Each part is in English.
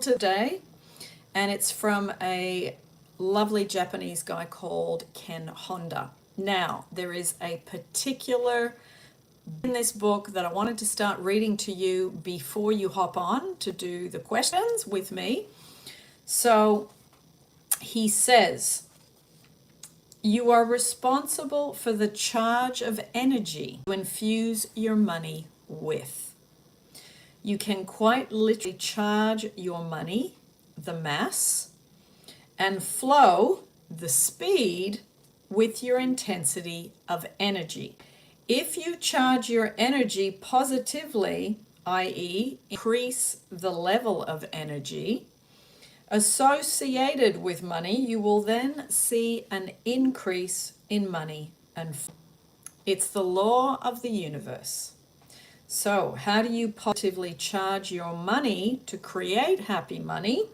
today, and it's from a lovely Japanese guy called Ken Honda. Now, there is a particular in this book that I wanted to start reading to you before you hop on to do the questions with me. So he says, you are responsible for the charge of energy to infuse your money with. You can quite literally charge your money, the mass, and flow, the speed, with your intensity of energy. If you charge your energy positively, i.e., increase the level of energy associated with money, you will then see an increase in money and flow. It's the law of the universe. So, how do you positively charge your money to create happy money?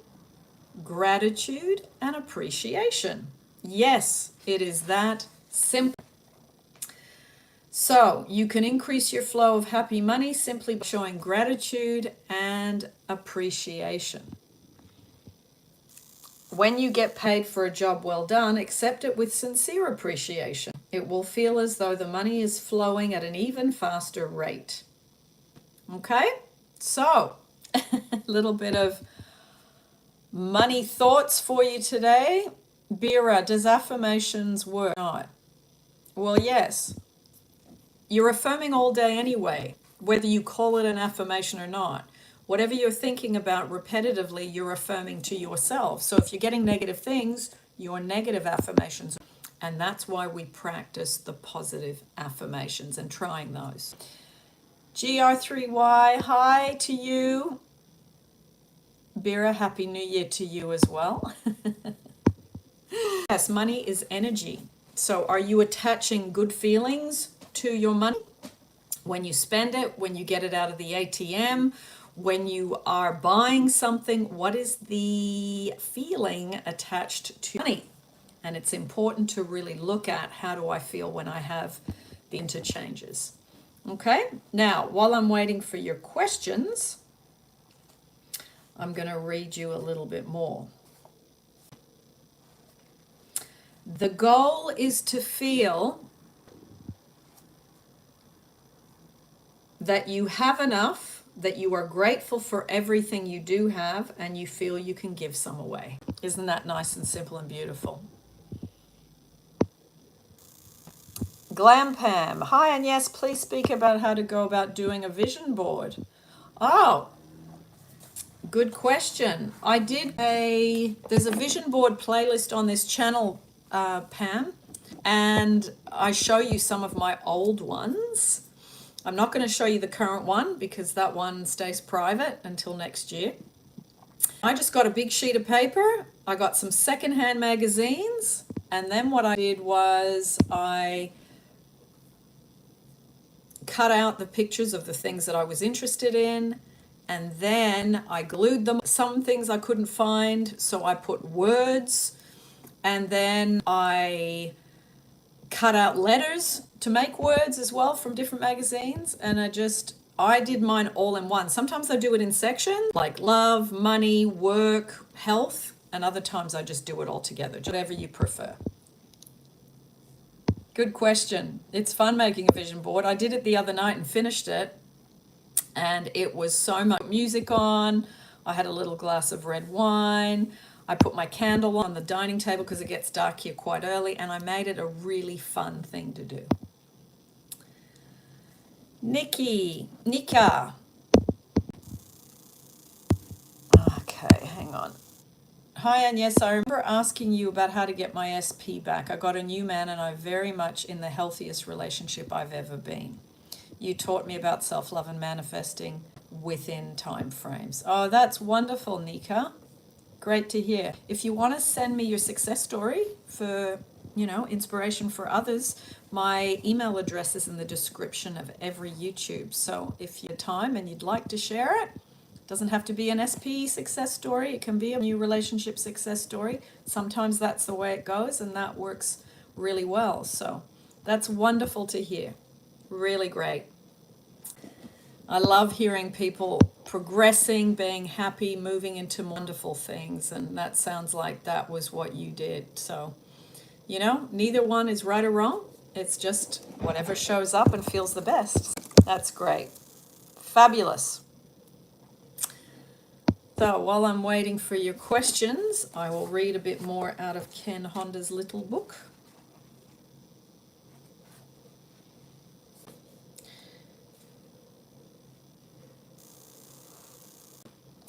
Gratitude and appreciation. Yes, it is that simple. So, you can increase your flow of happy money simply by showing gratitude and appreciation. When you get paid for a job well done, accept it with sincere appreciation. It will feel as though the money is flowing at an even faster rate. Okay? So, a little bit of money thoughts for you today. Bira, does affirmations work? No. Well, yes. You're affirming all day anyway, whether you call it an affirmation or not. Whatever you're thinking about repetitively, you're affirming to yourself. So if you're getting negative things, your negative affirmations. And that's why we practice the positive affirmations and trying those. GR3Y, hi to you. Bira, Happy New Year to you as well. Yes, money is energy. So are you attaching good feelings to your money? When you spend it, when you get it out of the ATM, when you are buying something, what is the feeling attached to money? And it's important to really look at, how do I feel when I have the interchanges? Okay, now while I'm waiting for your questions, I'm going to read you a little bit more. The goal is to feel that you have enough, that you are grateful for everything you do have, and you feel you can give some away. Isn't that nice and simple and beautiful? Glam Pam, hi, and yes, please speak about how to go about doing a vision board. Oh, good question. There's a vision board playlist on this channel, Pam, and I show you some of my old ones. I'm not going to show you the current one because that one stays private until next year. I just got a big sheet of paper. I got some secondhand magazines, and then what I did was I cut out the pictures of the things that I was interested in, and then I glued them. Some things I couldn't find, so I put words, and then I cut out letters to make words as well from different magazines, and I did mine all in one. Sometimes I do it in sections, like love, money, work, health, and other times I just do it all together, whatever you prefer. Good question. It's fun making a vision board. I did it the other night and finished it, and it was so much music on. I had a little glass of red wine. I put my candle on the dining table because it gets dark here quite early, and I made it a really fun thing to do. Nika. Okay, hang on. Hi, and yes, I remember asking you about how to get my SP back. I got a new man, and I'm very much in the healthiest relationship I've ever been. You taught me about self-love and manifesting within time frames. Oh, that's wonderful, Nika. Great to hear. If you want to send me your success story for, inspiration for others, my email address is in the description of every YouTube. So if you have time and you'd like to share it, doesn't have to be an SP success story. It can be a new relationship success story. Sometimes that's the way it goes, and that works really well. So that's wonderful to hear. Really great. I love hearing people progressing, being happy, moving into wonderful things. And that sounds like that was what you did. So, you know, neither one is right or wrong. It's just whatever shows up and feels the best. That's great. Fabulous. So while I'm waiting for your questions, I will read a bit more out of Ken Honda's little book.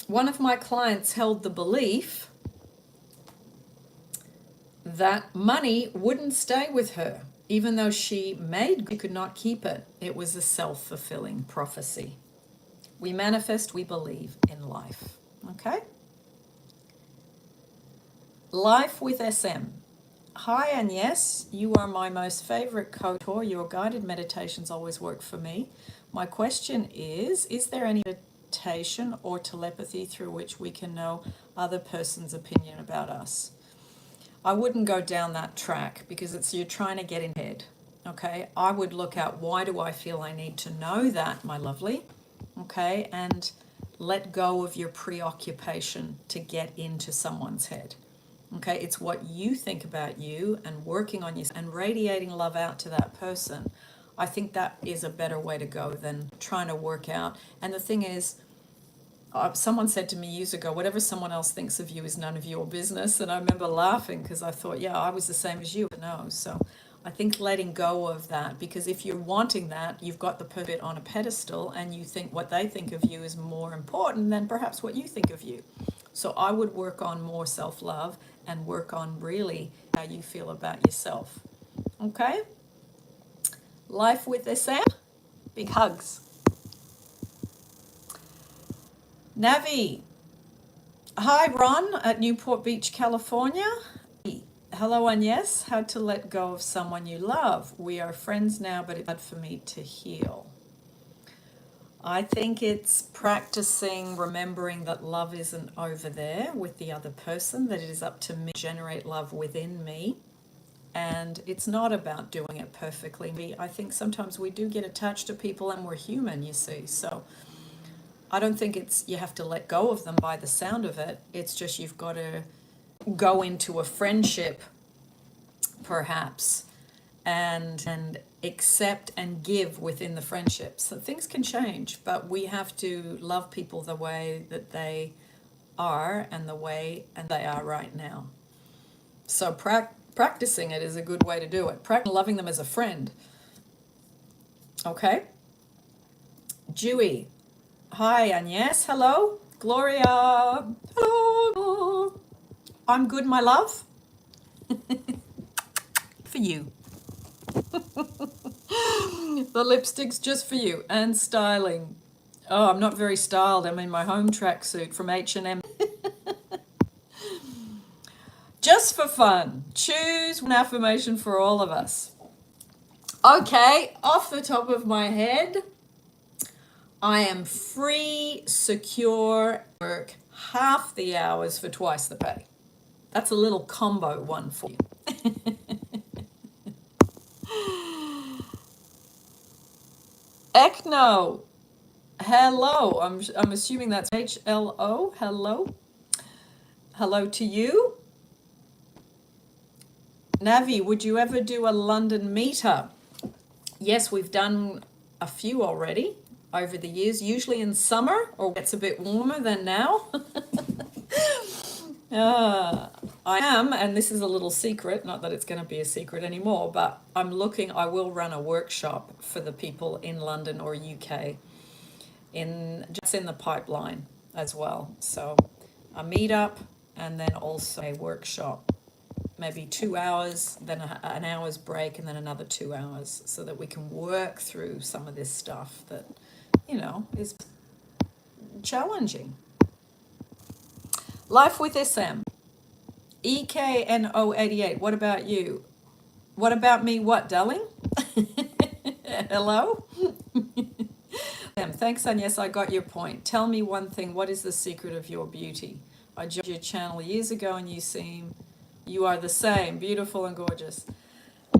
One of my clients held the belief that money wouldn't stay with her. Even though she could not keep it. It was a self-fulfilling prophecy. We manifest, we believe in life. Okay? Life with SM. Hi, Agnes. You are my most favorite coach. Your guided meditations always work for me. My question is there any meditation or telepathy through which we can know other person's opinion about us? I wouldn't go down that track because you're trying to get in head. Okay, I would look at why do I feel I need to know that, my lovely. Okay, and let go of your preoccupation to get into someone's head. Okay, it's what you think about you and working on you and radiating love out to that person. I think that is a better way to go than trying to work out. And the thing is, someone said to me years ago, whatever someone else thinks of you is none of your business. And I remember laughing because I thought, yeah, I was the same as you. No, so I think letting go of that, because if you're wanting that, you've got the perfect on a pedestal and you think what they think of you is more important than perhaps what you think of you. So I would work on more self-love and work on really how you feel about yourself. Okay? Life with SM. Big hugs. Navi. Hi, Ron at Newport Beach, California. Hello, Agnes. How to let go of someone you love. We are friends now, but it's hard for me to heal. I think it's practicing remembering that love isn't over there with the other person, that it is up to me to generate love within me. And it's not about doing it perfectly. I think sometimes we do get attached to people and we're human, you see. So I don't think it's you have to let go of them by the sound of it. It's just you've got to go into a friendship, perhaps, and accept and give within the friendship. So things can change, but we have to love people the way that they are and the way and they are right now. So practicing it is a good way to do it. Practice loving them as a friend. Okay? Dewey. Hi, Agnes. Hello. Gloria. Hello. I'm good, my love. For you. The lipstick's just for you. And styling. Oh, I'm not very styled. I'm in my home tracksuit from H&M. Just for fun. Choose one affirmation for all of us. Okay, off the top of my head, I am free, secure, work half the hours for twice the pay. That's a little combo one for you. Echno. Hello. I'm assuming that's HLO. Hello. Hello to you. Navi, would you ever do a London meetup? Yes, we've done a few already over the years, usually in summer, or it's a bit warmer than now. I am, and this is a little secret, not that it's going to be a secret anymore, but I will run a workshop for the people in London or UK, just in the pipeline as well. So a meetup and then also a workshop, maybe 2 hours, then an hour's break, and then another 2 hours, so that we can work through some of this stuff that, is challenging. Life with SM. EKNO88. What about you? What about me? What, darling? Hello? Thanks, Agnes. I got your point. Tell me one thing. What is the secret of your beauty? I joined your channel years ago and you are the same, beautiful and gorgeous.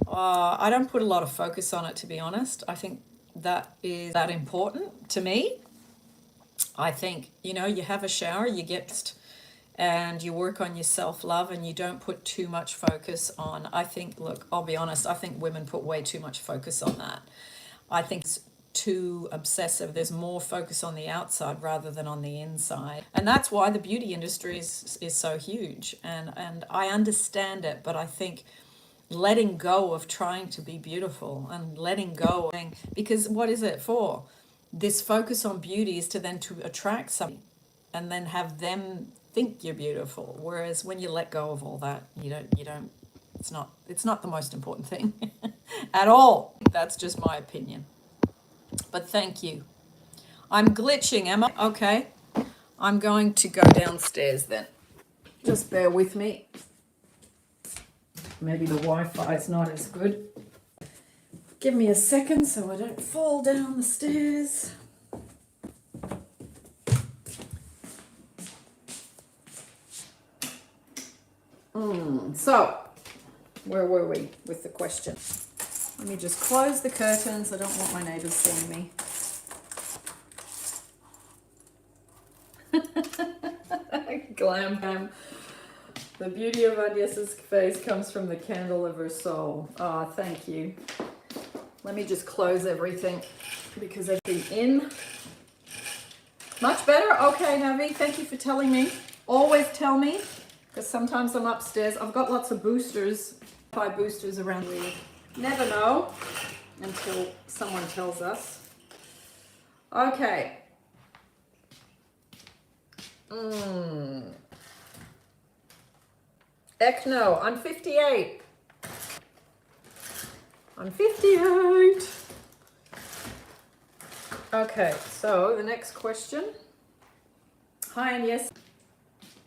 I don't put a lot of focus on it, to be honest. I think that is that important to me. I think, you have a shower, you get and you work on your self-love and you don't put too much focus on, I think, look, I'll be honest, I think women put way too much focus on that. I think it's too obsessive. There's more focus on the outside rather than on the inside. And that's why the beauty industry is so huge. And I understand it, but I think letting go of trying to be beautiful and letting go because what is it for? This focus on beauty is to attract somebody and then have them think you're beautiful. Whereas when you let go of all that, you don't, it's not the most important thing at all. That's just my opinion. But thank you. I'm glitching, am I? Okay. I'm going to go downstairs then. Just bear with me. Maybe the Wi-Fi is not as good. Give me a second so I don't fall down the stairs. So, where were we with the question? Let me just close the curtains. I don't want my neighbors seeing me. Glam glam. The beauty of Agnes's face comes from the candle of her soul. Ah, thank you. Let me just close everything because everything in. Much better? Okay, Navi, thank you for telling me. Always tell me, because sometimes I'm upstairs. I've got lots of boosters, Wi-Fi boosters around me. Never know until someone tells us. Okay. Ekno, I'm 58. I'm 58. Okay, so the next question. Hi, and yes.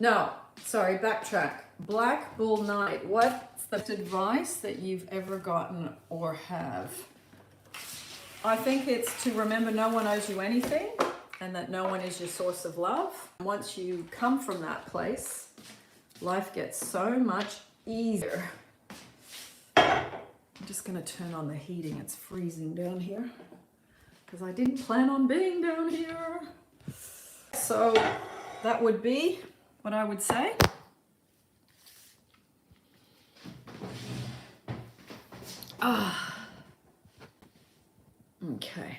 No, sorry, backtrack. Black Bull Night, what's the advice that you've ever gotten or have? I think it's to remember no one owes you anything and that no one is your source of love. Once you come from that place, life gets so much easier. I'm just going to turn on the heating. It's freezing down here because I didn't plan on being down here. So that would be what I would say. Okay.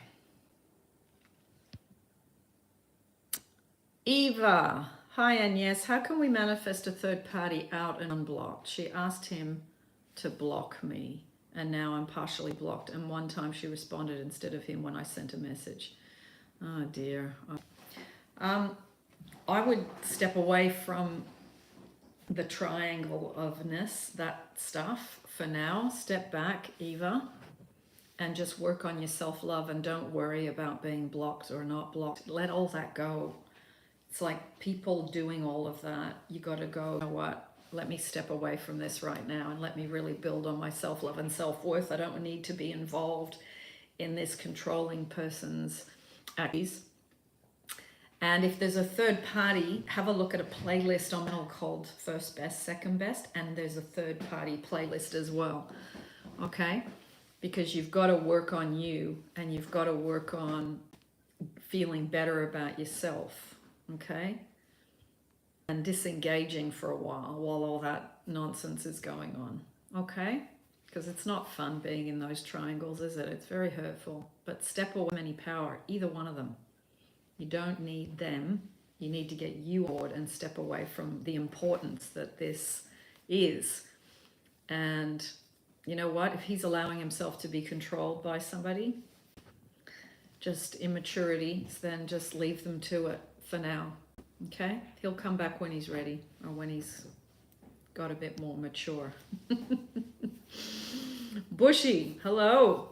Eva, hi Agnes, how can we manifest a third party out and unblocked? She asked him to block me and now I'm partially blocked, and one time she responded instead of him when I sent a message. Oh dear. I would step away from the triangle ofness, that stuff for now. Step back, Eva, and just work on your self-love and don't worry about being blocked or not blocked. Let all that go. It's like people doing all of that. You got to go, you know what? Let me step away from this right now and let me really build on my self-love and self-worth. I don't need to be involved in this controlling person's actions. And if there's a third party, have a look at a playlist on called First Best, Second Best, and there's a third party playlist as well. Okay? Because you've got to work on you and you've got to work on feeling better about yourself. Okay? And disengaging for a while all that nonsense is going on. Okay? Because it's not fun being in those triangles, is it? It's very hurtful. But step away from any power, either one of them. You don't need them. You need to get you on board and step away from the importance that this is. And you know what? If he's allowing himself to be controlled by somebody, just immaturity, then just leave them to it for now. Okay? He'll come back when he's ready or when he's got a bit more mature. Bushy, hello.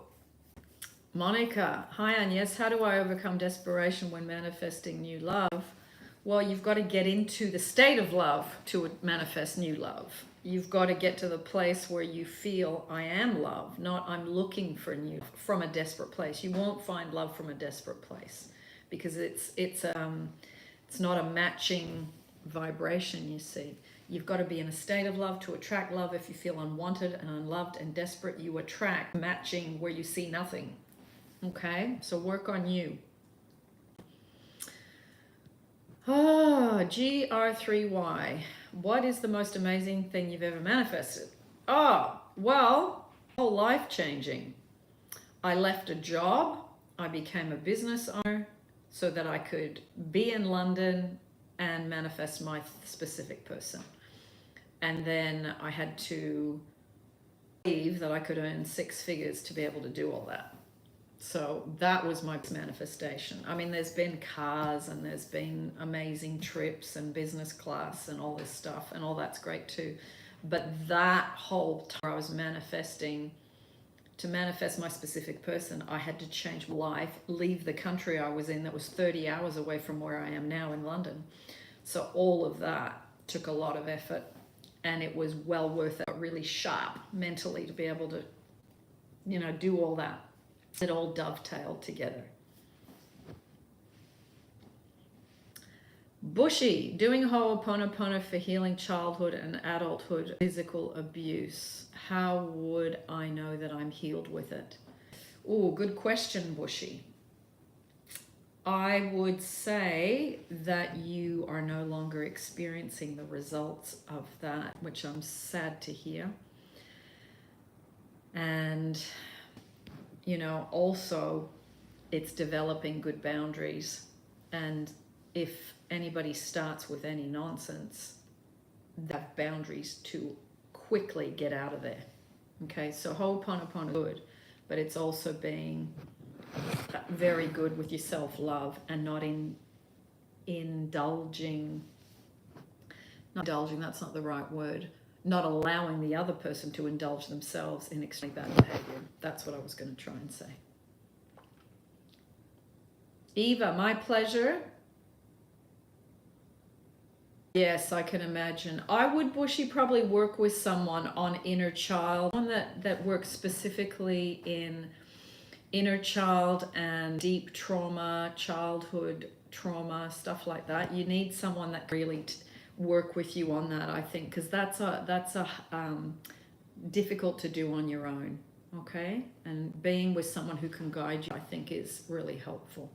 Monica, hi Agnes, how do I overcome desperation when manifesting new love? Well, you've got to get into the state of love to manifest new love. You've got to get to the place where you feel I am love, not I'm looking for new from a desperate place. You won't find love from a desperate place because it's not a matching vibration, you see. You've got to be in a state of love to attract love. If you feel unwanted and unloved and desperate, you attract matching where you see nothing. Okay, so work on you. Oh, GR3Y. What is the most amazing thing you've ever manifested? Oh, well, whole life changing. I left a job. I became a business owner so that I could be in London and manifest my specific person. And then I had to believe that I could earn 6 figures to be able to do all that. So that was my manifestation. I mean, there's been cars and there's been amazing trips and business class and all this stuff, and all that's great too. But that whole time I was manifesting, to manifest my specific person, I had to change my life, leave the country I was in that was 30 hours away from where I am now in London. So all of that took a lot of effort, and it was well worth it, really sharp mentally to be able to, do all that. It all dovetailed together. Bushy, doing Ho'oponopono for healing childhood and adulthood physical abuse. How would I know that I'm healed with it? Oh, good question, Bushy. I would say that you are no longer experiencing the results of that, which I'm sad to hear. And also it's developing good boundaries. And if anybody starts with any nonsense, that boundaries to quickly get out of there. Okay, so Ho'oponopono is good, but it's also being very good with your self-love and not indulging, that's not the right word, not allowing the other person to indulge themselves in extremely bad behavior. That's what I was going to try and say. Eva, my pleasure. Yes, I can imagine. I would, Bushy, probably work with someone on inner child, one that works specifically in inner child and deep trauma, childhood trauma, stuff like that. You need someone that really work with you on that, I think, because that's a difficult to do on your own. Okay, and being with someone who can guide you, I think, is really helpful.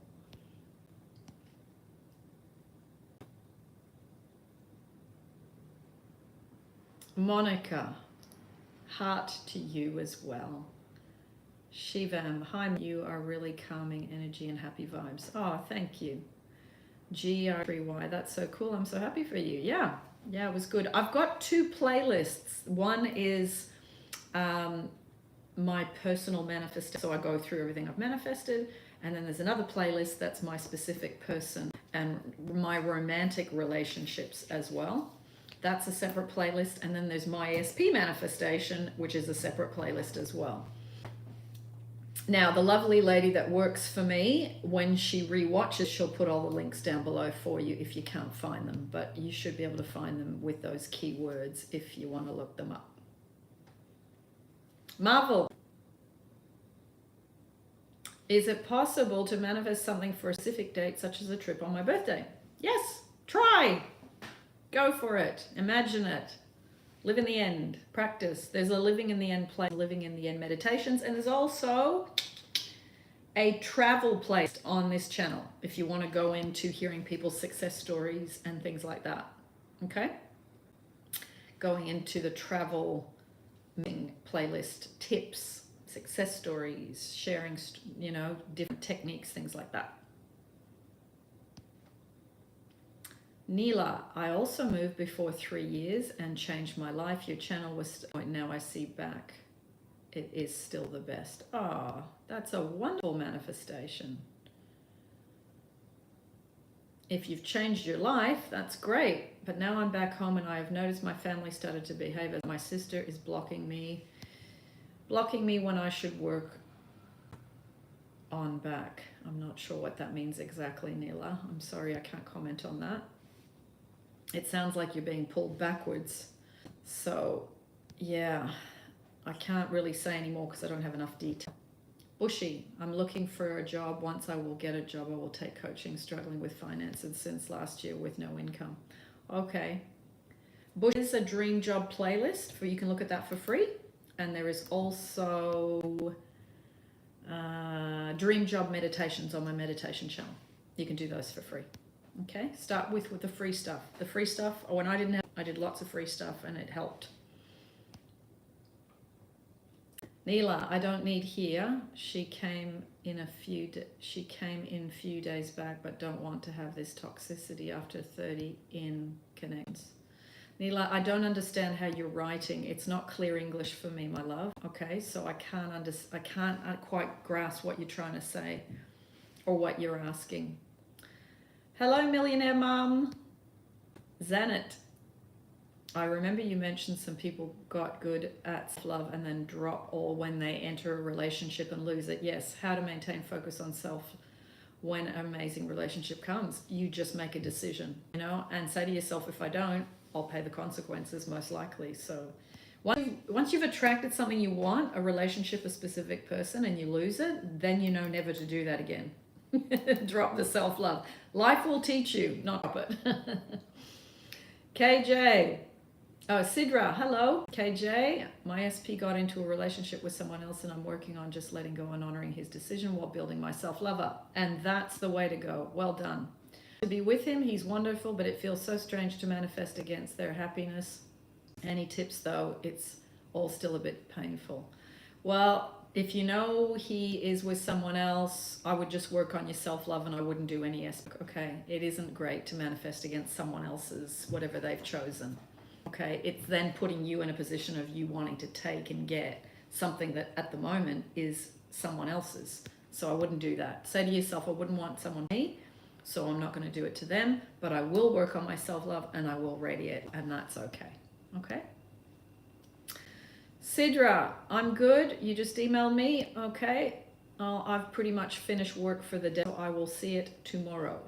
Monica, heart to you as well. Shivam, hi, you are really calming energy and happy vibes. Oh, thank you. GR3Y, that's so cool. I'm so happy for you. Yeah, it was good. I've got 2 playlists. One is my personal manifestation, so I go through everything I've manifested, and then there's another playlist that's my specific person and my romantic relationships as well. That's a separate playlist. And then there's my SP manifestation, which is a separate playlist as well. Now, the lovely lady that works for me, when she re-watches, she'll put all the links down below for you if you can't find them. But you should be able to find them with those keywords if you want to look them up. Marvel. Is it possible to manifest something for a specific date, such as a trip on my birthday? Yes. Try. Go for it. Imagine it. Live in the end. Practice. There's a living in the end place, living in the end meditations, and there's also a travel place on this channel if you want to go into hearing people's success stories and things like that. Okay? Going into the travel playlist, tips, success stories, sharing, different techniques, things like that. Neela, I also moved before 3 years and changed my life. Your channel was, now I see back. It is still the best. Ah, that's a wonderful manifestation. If you've changed your life, that's great. But now I'm back home and I have noticed my family started to behave as my sister is blocking me when I should work on back. I'm not sure what that means exactly, Neela. I'm sorry, I can't comment on that. It sounds like you're being pulled backwards. So, yeah, I can't really say anymore because I don't have enough detail. Bushy, I'm looking for a job. Once I will get a job, I will take coaching, struggling with finances since last year with no income. Okay. Bushy is a dream job playlist, you can look at that for free. And there is also dream job meditations on my meditation channel. You can do those for free. Okay, start with the free stuff. The free stuff, when I didn't have, I did lots of free stuff and it helped. Neela, I don't need here. She came in few days back, but don't want to have this toxicity after 30 in connections. Neela, I don't understand how you're writing. It's not clear English for me, my love. Okay, so I can't quite grasp what you're trying to say or what you're asking. Hello, Millionaire Mum. Zanet, I remember you mentioned some people got good at love and then drop all when they enter a relationship and lose it. Yes, how to maintain focus on self when an amazing relationship comes. You just make a decision, and say to yourself, if I don't, I'll pay the consequences most likely. So once you've attracted something you want, a relationship, a specific person, and you lose it, then you know never to do that again. Drop the self-love. Life will teach you, not drop it. KJ. Oh, Sidra, hello. KJ, my SP got into a relationship with someone else and I'm working on just letting go and honoring his decision while building my self-love up. And that's the way to go. Well done. To be with him, he's wonderful, but it feels so strange to manifest against their happiness. Any tips though? It's all still a bit painful. Well, if you know he is with someone else, I would just work on your self-love and I wouldn't do any SP. Okay, it isn't great to manifest against someone else's, whatever they've chosen. Okay, it's then putting you in a position of you wanting to take and get something that at the moment is someone else's. So I wouldn't do that. Say to yourself, I wouldn't want someone to me, so I'm not going to do it to them, but I will work on my self-love and I will radiate, and that's okay. Okay? Sidra, I'm good. You just emailed me. Okay. I've pretty much finished work for the day. So I will see it tomorrow.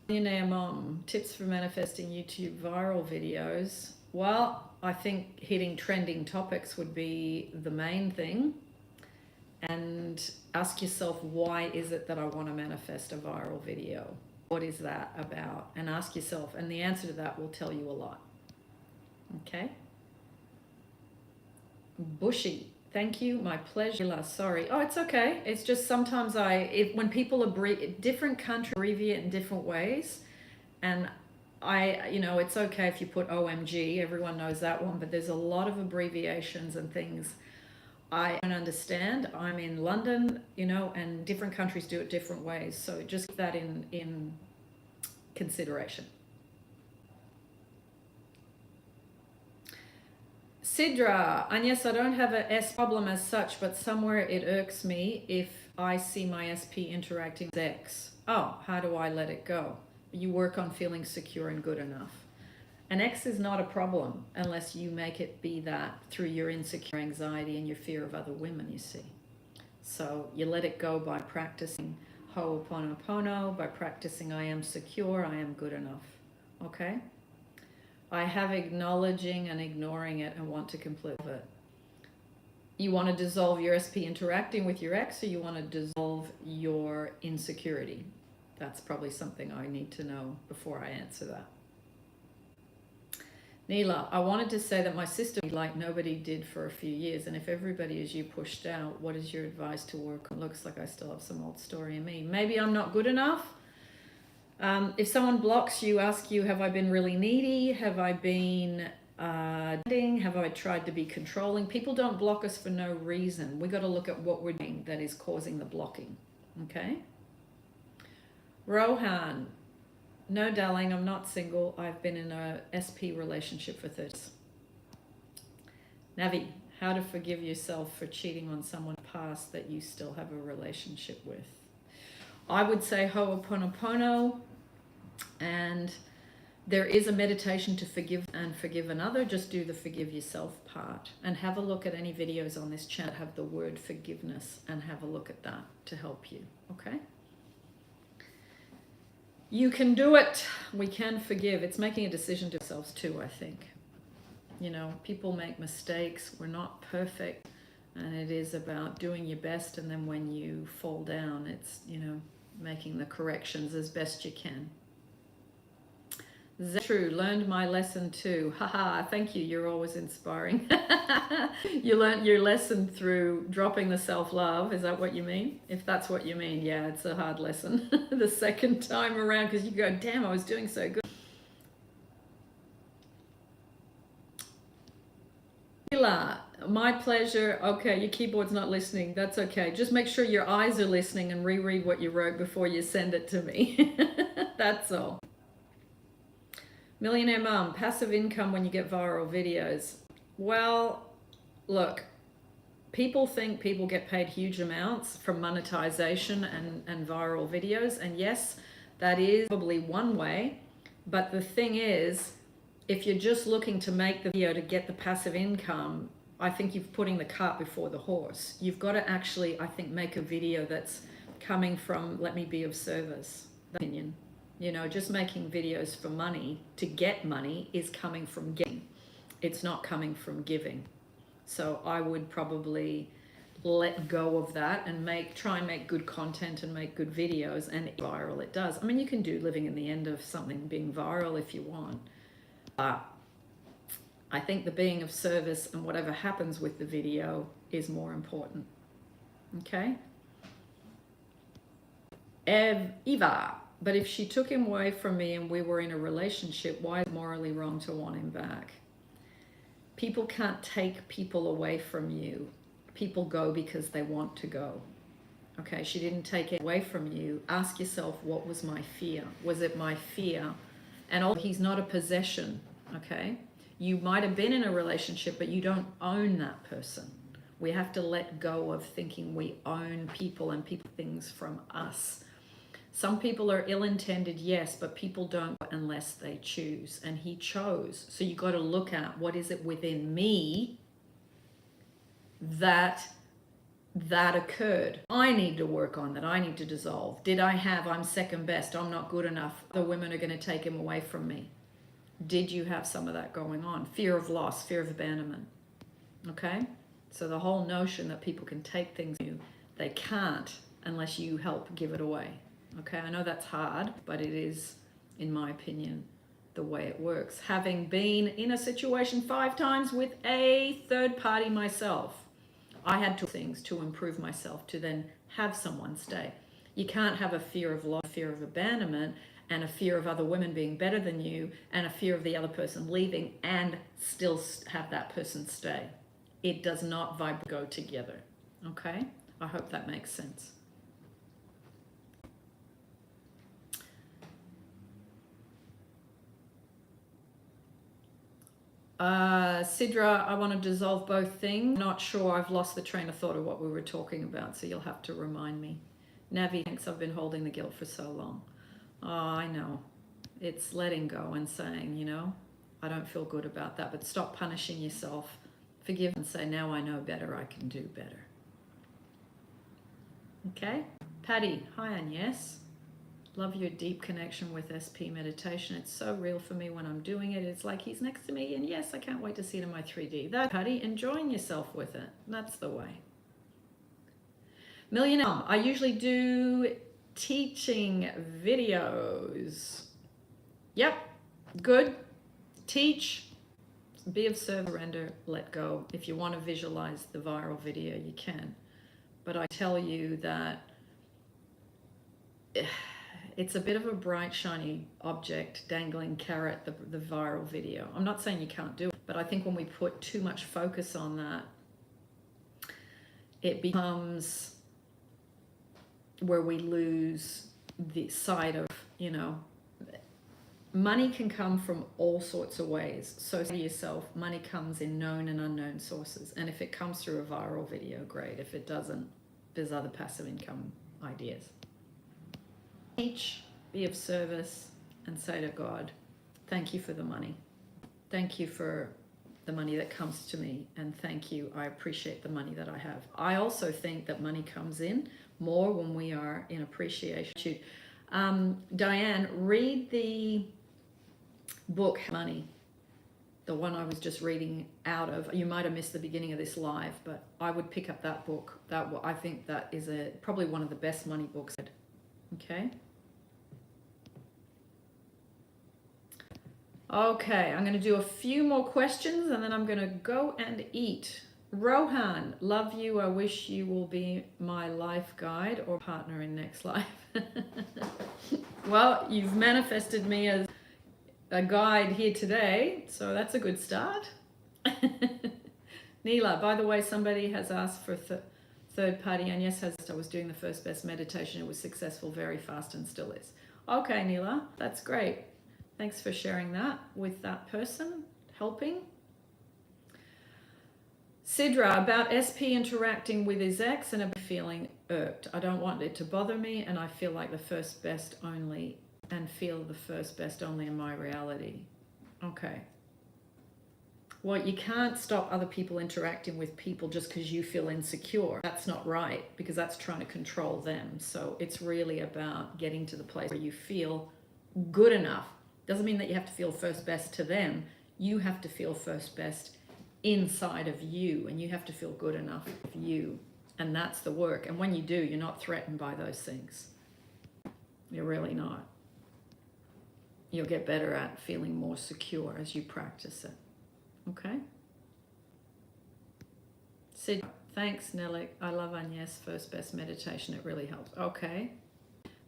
Millionaire Mom, tips for manifesting YouTube viral videos. Well, I think hitting trending topics would be the main thing. And ask yourself, why is it that I want to manifest a viral video? What is that about? And ask yourself, and the answer to that will tell you a lot. Okay? Bushy, thank you, my pleasure. Sorry. Oh, it's okay. It's just sometimes when people different countries abbreviate in different ways, and it's okay if you put OMG, everyone knows that one, but there's a lot of abbreviations and things I don't understand. I'm in London, and different countries do it different ways, so just keep that in consideration. Sidra, Agnes, I don't have a S problem as such, but somewhere it irks me if I see my SP interacting with X. Oh, how do I let it go? You work on feeling secure and good enough. An X is not a problem unless you make it be that through your insecure anxiety and your fear of other women, you see. So you let it go by practicing Ho'oponopono, by practicing I am secure, I am good enough. Okay? I have acknowledging and ignoring it and want to complete it. You want to dissolve your SP interacting with your ex, or you want to dissolve your insecurity? That's probably something I need to know before I answer that. Neela, I wanted to say that my sister, like nobody did for a few years, and if everybody is you pushed out, what is your advice to work on? Looks like I still have some old story in me. Maybe I'm not good enough. If someone blocks you, ask you, have I been really needy? Have I been have I tried to be controlling? People don't block us for no reason. We got to look at what we're doing that is causing the blocking. Okay? Rohan, no, darling, I'm not single. I've been in a SP relationship for 30 years. Navi, how to forgive yourself for cheating on someone past that you still have a relationship with. I would say Ho'oponopono, and there is a meditation to forgive and forgive another. Just do the forgive yourself part, and have a look at any videos on this channel have the word forgiveness, and have a look at that to help you. Okay? You can do it. We can forgive. It's making a decision to ourselves too, I think. People make mistakes. We're not perfect, and it is about doing your best, and then when you fall down, it's, making the corrections as best you can. That's true. Learned my lesson too. Haha, thank you. You're always inspiring. You learned your lesson through dropping the self-love. Is that what you mean? If that's what you mean, yeah, it's a hard lesson the second time around because you go, damn, I was doing so good. My pleasure. Okay, your keyboard's not listening. That's okay. Just make sure your eyes are listening and reread what you wrote before you send it to me. That's all. Millionaire Mum, passive income when you get viral videos. Well, look, people think people get paid huge amounts from monetization and viral videos. And yes, that is probably one way. But the thing is, if you're just looking to make the video to get the passive income, I think you're putting the cart before the horse. You've got to actually, I think, make a video that's coming from, let me be of service. That's my opinion. You know, just making videos for money to get money is coming from getting. It's not coming from giving. So I would probably let go of that and try and make good content and make good videos, and viral it does. I mean, you can do living in the end of something being viral if you want. But I think the being of service and whatever happens with the video is more important. Okay? Eva. But if she took him away from me and we were in a relationship, why is it morally wrong to want him back? People can't take people away from you. People go because they want to go. Okay, she didn't take it away from you. Ask yourself, what was my fear? Was it my fear? And also, he's not a possession, okay? You might have been in a relationship, but you don't own that person. We have to let go of thinking we own people and people things from us. Some people are ill-intended, yes, but people don't unless they choose. And he chose. So you got to look at what is it within me that occurred. I need to work on that. I need to dissolve. I'm second best. I'm not good enough. The women are going to take him away from me. Did you have some of that going on? Fear of loss, fear of abandonment. Okay? So the whole notion that people can take things from you, they can't unless you help give it away. Okay, I know that's hard, but it is, in my opinion, the way it works. Having been in a situation 5 times with a third party myself, I had to do things to improve myself to then have someone stay. You can't have a fear of loss, fear of abandonment, and a fear of other women being better than you, and a fear of the other person leaving, and still have that person stay. It does not go together. Okay? I hope that makes sense. Sidra, I want to dissolve both things. Not sure, I've lost the train of thought of what we were talking about, so you'll have to remind me. Navi thinks I've been holding the guilt for so long. Oh, I know. It's letting go and saying, you know, I don't feel good about that, but stop punishing yourself. Forgive and say, now I know better, I can do better. Okay? Patti, hi Agnes. Love your deep connection with SP meditation. It's so real for me when I'm doing it. It's like he's next to me, and yes, I can't wait to see it in my 3D. That's Patti, enjoying yourself with it. That's the way. Millionaire, I usually do teaching videos. Yep, good. Teach, be of service, surrender, let go. If you want to visualize the viral video, you can. But I tell you that it's a bit of a bright, shiny object, dangling carrot, the viral video. I'm not saying you can't do it, but I think when we put too much focus on that, it becomes where we lose the sight of, you know, money can come from all sorts of ways. So say to yourself, money comes in known and unknown sources. And if it comes through a viral video, great. If it doesn't, there's other passive income ideas. Teach, be of service, and say to God, thank you for the money. Thank you for the money that comes to me, and thank you, I appreciate the money that I have. I also think that money comes in more when we are in appreciation. Diane, read the book Money, the one I was just reading out of. You might have missed the beginning of this live, but I would pick up that book. I think that is probably one of the best money books. Okay. Okay, I'm going to do a few more questions and then I'm going to go and eat. Rohan, love you. I wish you will be my life guide or partner in next life. Well, you've manifested me as a guide here today, so that's a good start. Neela, by the way, somebody has asked for third party. Agnes has. I was doing the first best meditation. It was successful very fast and still is. Okay, Neela, that's great. Thanks for sharing that with that person, helping. Sidra, about SP interacting with his ex and feeling irked. I don't want it to bother me and I feel like the first best only and feel the first best only in my reality. Okay. Well, you can't stop other people interacting with people just because you feel insecure. That's not right because that's trying to control them. So it's really about getting to the place where you feel good enough. Doesn't mean that you have to feel first best to them. You have to feel first best inside of you and you have to feel good enough for you. And that's the work. And when you do, you're not threatened by those things. You're really not. You'll get better at feeling more secure as you practice it. Okay? Sid, thanks, Nelly. I love Agnes' first best meditation. It really helps. Okay.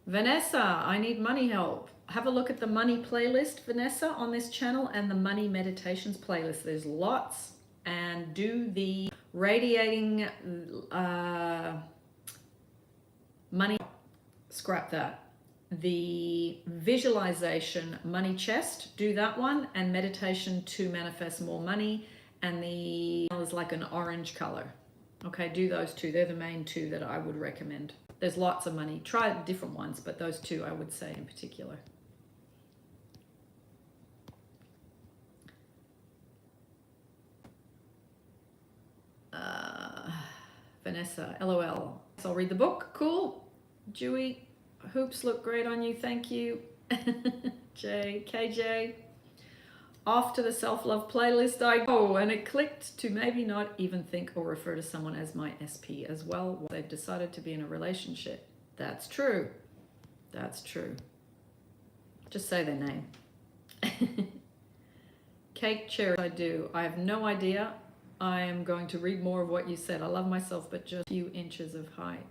Vanessa, I need money help. Have a look at the money playlist, Vanessa, on this channel and the money meditations playlist. There's lots. And do the radiating money, scrap that. The visualization money chest, do that one, and meditation to manifest more money, and the is like an orange color. Okay, do those two. They're the main two that I would recommend. There's lots of money. Try different ones, but those two I would say in particular. Vanessa, LOL. So I'll read the book. Cool. Dewey, hoops look great on you. Thank you. KJ. Off to the self-love playlist I go, and it clicked to maybe not even think or refer to someone as my SP as well. They've decided to be in a relationship. That's true. That's true. Just say their name. Cake cherry, I do. I have no idea. I am going to read more of what you said. I love myself, but just a few inches of height.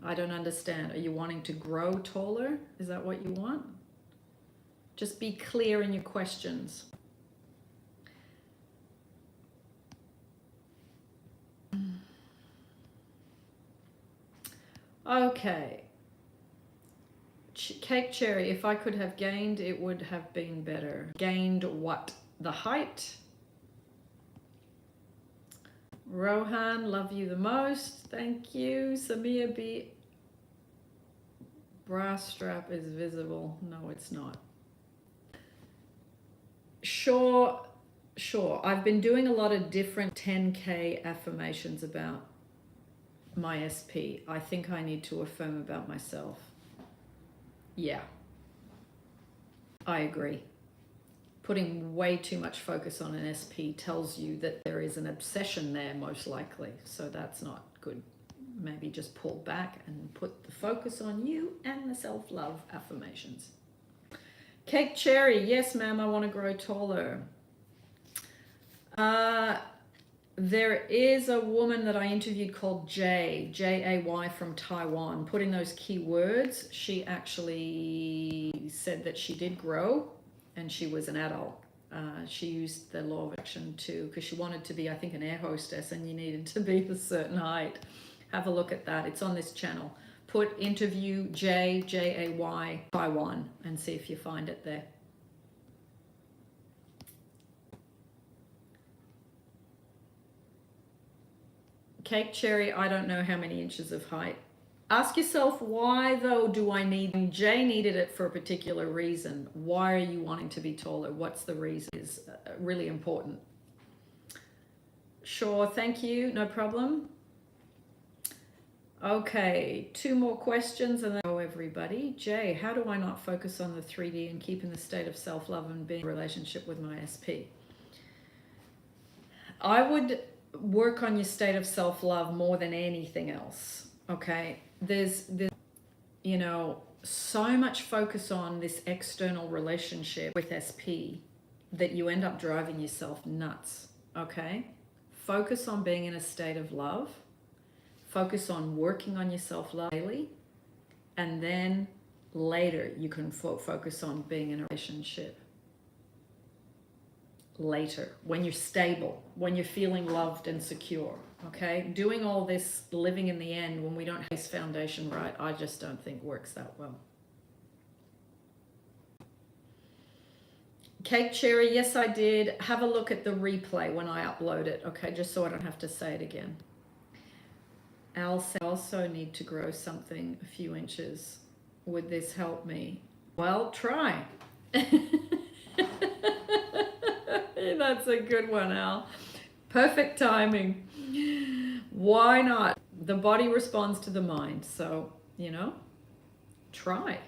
I don't understand. Are you wanting to grow taller? Is that what you want? Just be clear in your questions. Okay. Cake cherry, if I could have gained, it would have been better. Gained what? The height? Rohan, love you the most. Thank you. Samia B. Bra strap is visible. No, it's not. Sure. I've been doing a lot of different 10K affirmations about my SP. I think I need to affirm about myself. Yeah. I agree. Putting way too much focus on an SP tells you that there is an obsession there, most likely. So that's not good. Maybe just pull back and put the focus on you and the self-love affirmations. Cake cherry, yes ma'am, I want to grow taller. There is a woman that I interviewed called Jay from Taiwan. Put in those keywords. She actually said that she did grow and she was an adult. She used the law of attraction too because she wanted to be, I think, an air hostess and you needed to be a certain height. Have a look at that. It's on this channel. Put interview Jay Taiwan and see if you find it there. Cake cherry, I don't know how many inches of height. Ask yourself, why though do I need? Jay needed it for a particular reason. Why are you wanting to be taller? What's the reason? Is really important. Sure, thank you, no problem. Okay, 2 more questions and then go everybody. Jay, how do I not focus on the 3D and keep in the state of self-love and being in a relationship with my SP? I would work on your state of self-love more than anything else. Okay, there's you know, so much focus on this external relationship with SP that you end up driving yourself nuts, okay? Focus on being in a state of love. Focus on working on your self-love daily. And then later you can focus on being in a relationship. Later, when you're stable, when you're feeling loved and secure, okay? Doing all this living in the end when we don't have this foundation right, I just don't think works that well. Cake Cherry, yes I did. Have a look at the replay when I upload it, okay? Just so I don't have to say it again. Al said, I also need to grow something a few inches. Would this help me? Well, try. That's a good one, Al. Perfect timing. Why not? The body responds to the mind. So, you know, try.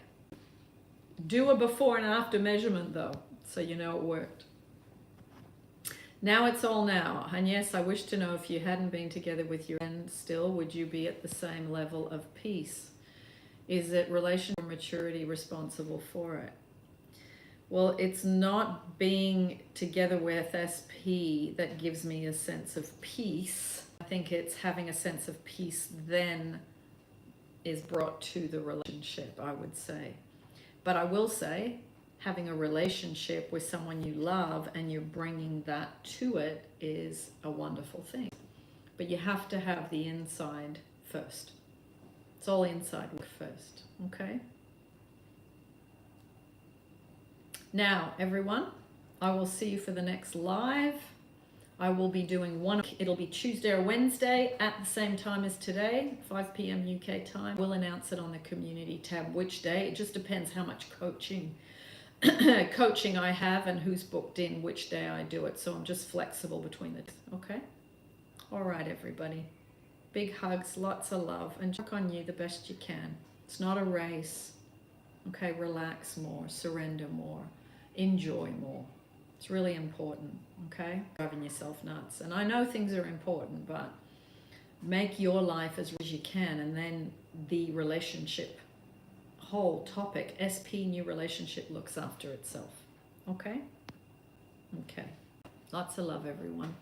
Do a before and after measurement, though, so you know it worked. Now it's all now. And yes, I wish to know if you hadn't been together with your friend still, would you be at the same level of peace? Is it relational maturity responsible for it? Well, it's not being together with SP that gives me a sense of peace. I think it's having a sense of peace then is brought to the relationship, I would say. But I will say, having a relationship with someone you love and you're bringing that to it is a wonderful thing. But you have to have the inside first. It's all inside work first, okay? Now, everyone, I will see you for the next live. I will be doing one, it'll be Tuesday or Wednesday at the same time as today, 5 p.m. UK time. We'll announce it on the community tab which day. It just depends how much coaching I have and who's booked in which day I do it. So I'm just flexible between the two, okay? All right, everybody. Big hugs, lots of love, and work on you the best you can. It's not a race. Okay, relax more, surrender more, enjoy more. It's really important, okay? Driving yourself nuts. And I know things are important, but make your life as rich as you can, and then the relationship whole topic, SP new relationship, looks after itself. Okay? Okay. Lots of love, everyone.